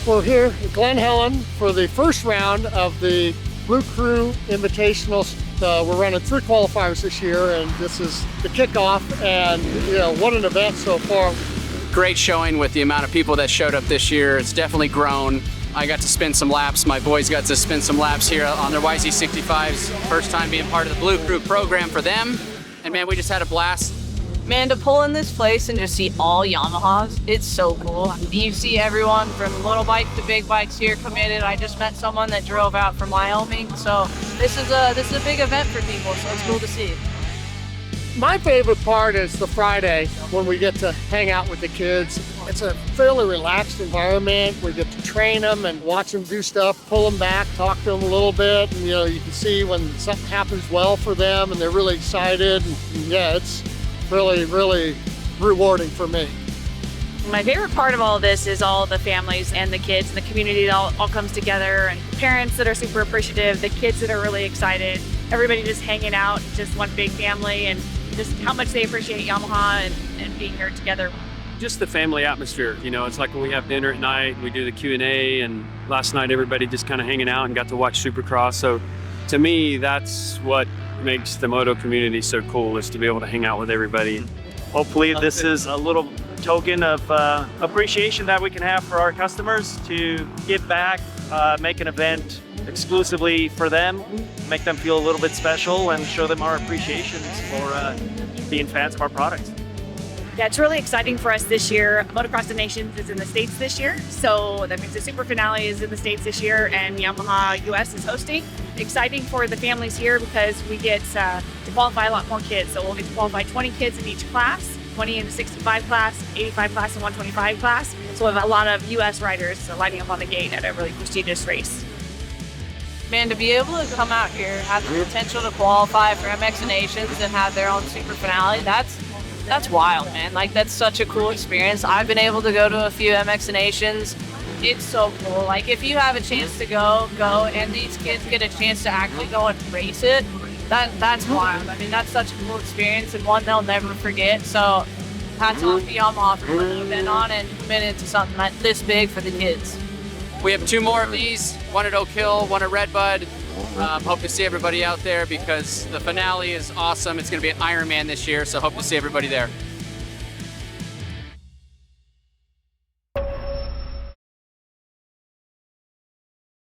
We're here at Glen Helen for the first round of the bLUcRU Invitationals. We're running 3 qualifiers this year, and this is the kickoff, and what an event so far. Great showing with the amount of people that showed up this year. It's definitely grown. I got to spin some laps. My boys got to spin some laps here on their YZ65s. First time being part of the bLUcRU program for them. And man, we just had a blast. Man, to pull in this place and just see all Yamahas, it's so cool. You see everyone from little bikes to big bikes here committed. I just met someone that drove out from Wyoming. So this is a big event for people, so it's cool to see. My favorite part is the Friday when we get to hang out with the kids. It's a fairly relaxed environment. We get to train them and watch them do stuff, pull them back, talk to them a little bit. And you can see when something happens well for them and they're really excited. And yeah, it's really, really rewarding for me. My favorite part of all of this is all the families and the kids and the community that all comes together, and parents that are super appreciative, the kids that are really excited, everybody just hanging out, just one big family, and just how much they appreciate Yamaha and being here together. Just the family atmosphere, it's like when we have dinner at night, we do the Q&A, and last night everybody just kind of hanging out and got to watch Supercross. So to me, that's what makes the moto community so cool, is to be able to hang out with everybody. Hopefully this is a little token of appreciation that we can have for our customers to give back, make an event exclusively for them, make them feel a little bit special, and show them our appreciation for being fans of our products. Yeah, it's really exciting for us this year. Motocross of Nations is in the States this year, so that means the SuperFinale is in the States this year, and Yamaha US is hosting. Exciting for the families here because we get to qualify a lot more kids. So we'll get to qualify 20 kids in each class, 20 in the 65 class, 85 class, and 125 class. So we'll have a lot of US riders lining up on the gate at a really prestigious race. Man, to be able to come out here, have the potential to qualify for MX Nations and have their own super finale, that's wild, man. Like, that's such a cool experience. I've been able to go to a few MX Nations. It's so cool. Like, if you have a chance to go, and these kids get a chance to actually go and race it, that's wild. I mean, that's such a cool experience and one they'll never forget. So hats off to Yamaha for putting an event on and committed to something this big for the kids. We have 2 more of these, one at Oak Hill, one at Redbud. Hope to see everybody out there because the finale is awesome. It's going to be an Ironman this year, so hope to see everybody there.